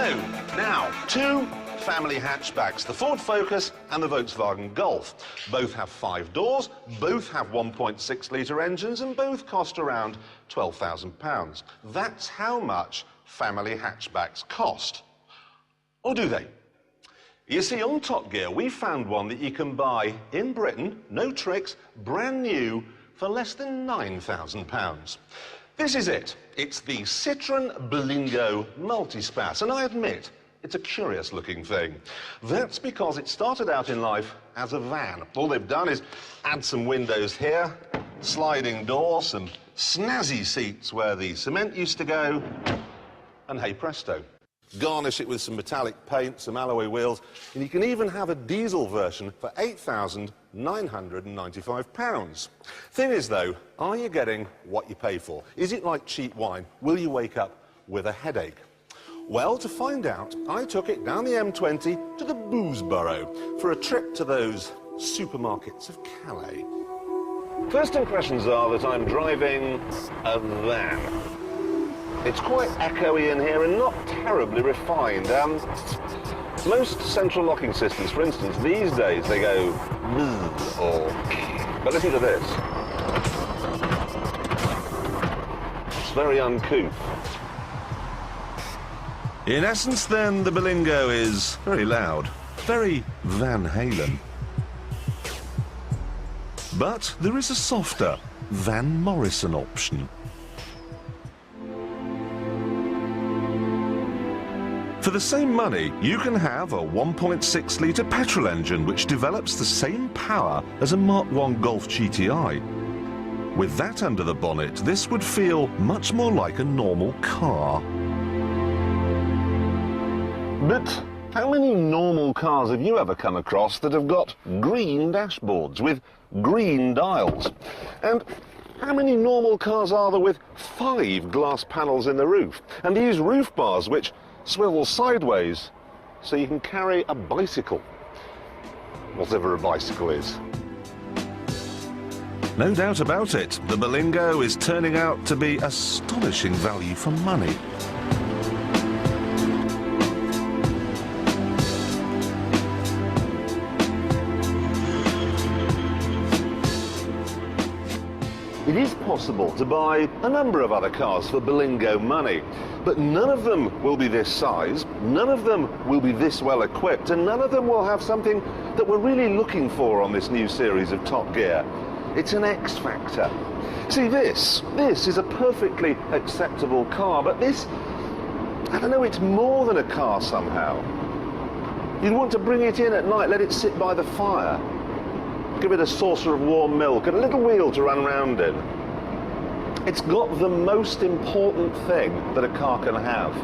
So, now, two family hatchbacks, the Ford Focus and the Volkswagen Golf. Both have 5 doors, both have 1.6-litre engines, and both cost around £12,000. That's how much family hatchbacks cost. Or do they? You see, on Top Gear, we found one that you can buy in Britain, no tricks, brand new, for less than £9,000. This is it. It's the Citroën Berlingo Multispace, and I admit, it's a curious-looking thing. That's because it started out in life as a van. All they've done is add some windows here, sliding door, some snazzy seats where the cement used to go, and hey presto. Garnish it with some metallic paint, some alloy wheels, and you can even have a diesel version for £8,995. Thing is, though, are you getting what you pay for? Is it like cheap wine? Will you wake up with a headache? Well, to find out, I took it down the M20 to the Boosborough for a trip to those supermarkets of Calais. First impressions are that I'm driving a van. It's quite echoey in here and not terribly refined. Most central locking systems, for instance, these days they go bzz or but listen to this. It's very uncouth. In essence, then, the Berlingo is very loud, very Van Halen. But there is a softer Van Morrison option. For the same money, you can have a 1.6-litre petrol engine which develops the same power as a Mark I Golf GTI. With that under the bonnet, this would feel much more like a normal car. But how many normal cars have you ever come across that have got green dashboards with green dials? And how many normal cars are there with 5 glass panels in the roof? And these roof bars which swivel sideways so you can carry a bicycle, whatever a bicycle is. No doubt about it, the Berlingo is turning out to be astonishing value for money. It is possible to buy a number of other cars for Berlingo money, but none of them will be this size, none of them will be this well equipped, and none of them will have something that we're really looking for on this new series of Top Gear. It's an X factor. See, this is a perfectly acceptable car, but this, I don't know, it's more than a car somehow. You'd want to bring it in at night, let it sit by the fire. Give it a saucer of warm milk and a little wheel to run around in. It's got the most important thing that a car can have.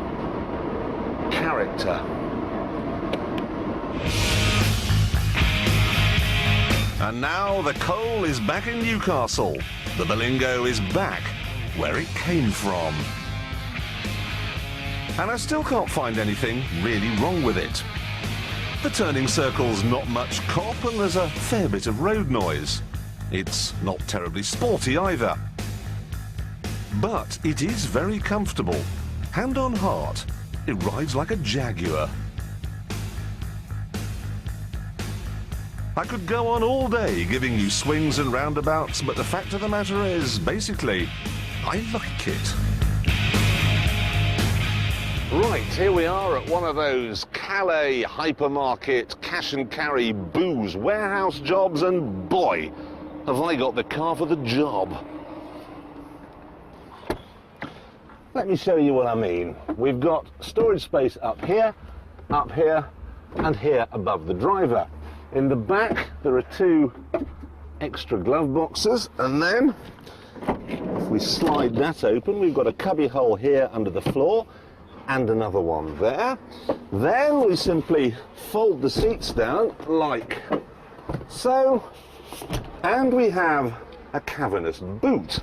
Character. And now the coal is back in Newcastle. The Berlingo is back where it came from. And I still can't find anything really wrong with it. The turning circle's not much cop and there's a fair bit of road noise. It's not terribly sporty either. But it is very comfortable. Hand on heart, it rides like a Jaguar. I could go on all day giving you swings and roundabouts, but the fact of the matter is, basically, I like it. Right, here we are at one of those Calais hypermarket cash and carry booze warehouse jobs, and boy, have I got the car for the job. Let me show you what I mean. We've got storage space up here, and here above the driver. In the back, there are 2 extra glove boxes, and then if we slide that open, we've got a cubby hole here under the floor, and another one there. Then we simply fold the seats down like so, and we have a cavernous boot.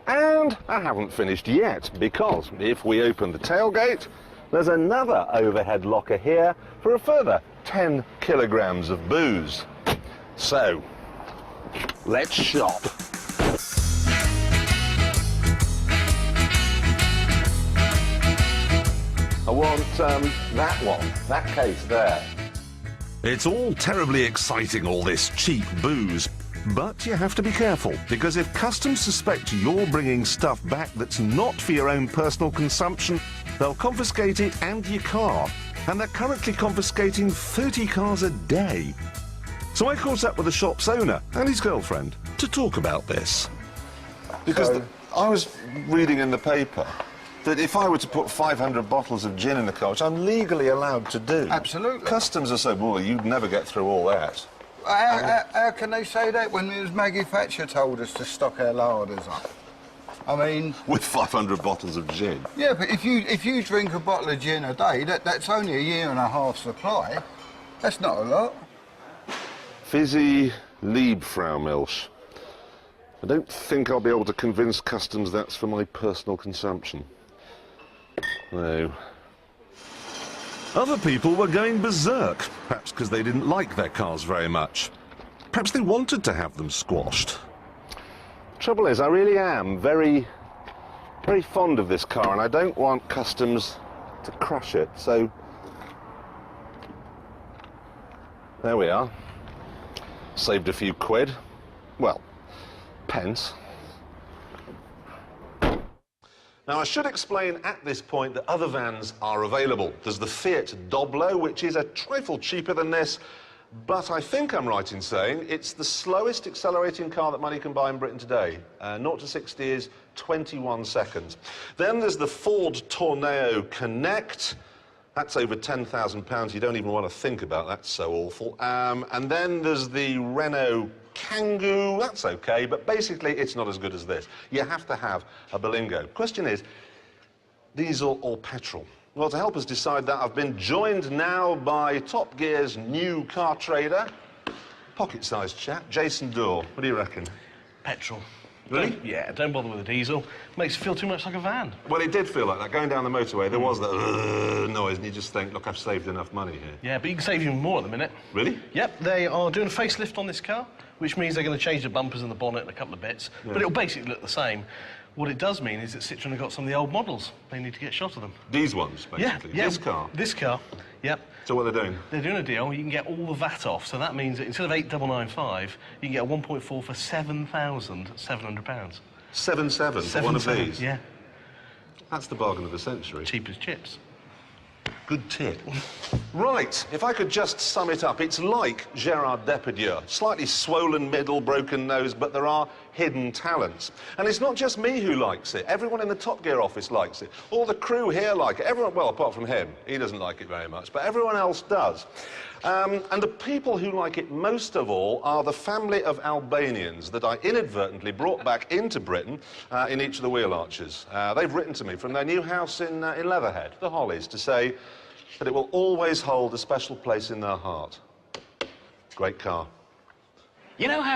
And I haven't finished yet, because if we open the tailgate, there's another overhead locker here for a further 10 kilograms of booze. So, let's shop. I was want that one, that case there. It's all terribly exciting, all this cheap booze. But you have to be careful, because if customs suspect you're bringing stuff back that's not for your own personal consumption, they'll confiscate it and your car. And they're currently confiscating 30 cars a day. So I caught up with the shop's owner and his girlfriend to talk about this. Because I was reading in the paper that if I were to put 500 bottles of gin in the car, which I'm legally allowed to do... Absolutely. Customs are so, well, you'd never get through all that. How can they say that when it was Maggie Thatcher told us to stock our larders up? I mean... With 500 bottles of gin. Yeah, but if you drink a bottle of gin a day, that's only a year and a half supply. That's not a lot. Fizzy Liebfraumilch. I don't think I'll be able to convince customs that's for my personal consumption. No. Other people were going berserk, perhaps because they didn't like their cars very much. Perhaps they wanted to have them squashed. Trouble is, I really am very fond of this car, and I don't want customs to crush it, so... There we are. Saved a few quid. Well, pence. Now, I should explain at this point that other vans are available. There's the Fiat Doblo, which is a trifle cheaper than this, but I think I'm right in saying it's the slowest accelerating car that money can buy in Britain today. 0 to 60 is 21 seconds. Then there's the Ford Tourneo Connect. That's over £10,000. You don't even want to think about that, so awful. And then there's the Renault Kangoo. That's okay, but basically it's not as good as this. You have to have a Berlingo. Question is, diesel or petrol? Well, to help us decide that, I've been joined now by Top Gear's new car trader, pocket-sized chap, Jason Dorr. What do you reckon? Petrol. Really? Yeah, don't bother with the diesel. Makes it feel too much like a van. Well, it did feel like that. Going down the motorway, there was that noise, and you just think, look, I've saved enough money here. Yeah, but you can save even more at the minute. Really? Yep, they are doing a facelift on this car, which means they're going to change the bumpers and the bonnet and a couple of bits, but it'll basically look the same. What it does mean is that Citroën have got some of the old models. They need to get shot of them. These ones, basically? Yeah. This car? This car, yep. So what are they doing? They're doing a deal. You can get all the VAT off, so that means that instead of 8,995, you can get a 1.4 for £7,700. 7.7 for one of these? Yeah. That's the bargain of the century. Cheap as chips. Good tip. Right, if I could just sum it up, it's like Gerard Depardieu. Slightly swollen middle, broken nose, but there are hidden talents. And it's not just me who likes it. Everyone in the Top Gear office likes it. All the crew here like it. Everyone, well, apart from him. He doesn't like it very much, but everyone else does. And the people who like it most of all are the family of Albanians that I inadvertently brought back into Britain in each of the wheel arches. They've written to me from their new house in Leatherhead, the Hollies, to say that it will always hold a special place in their heart. Great car. You know how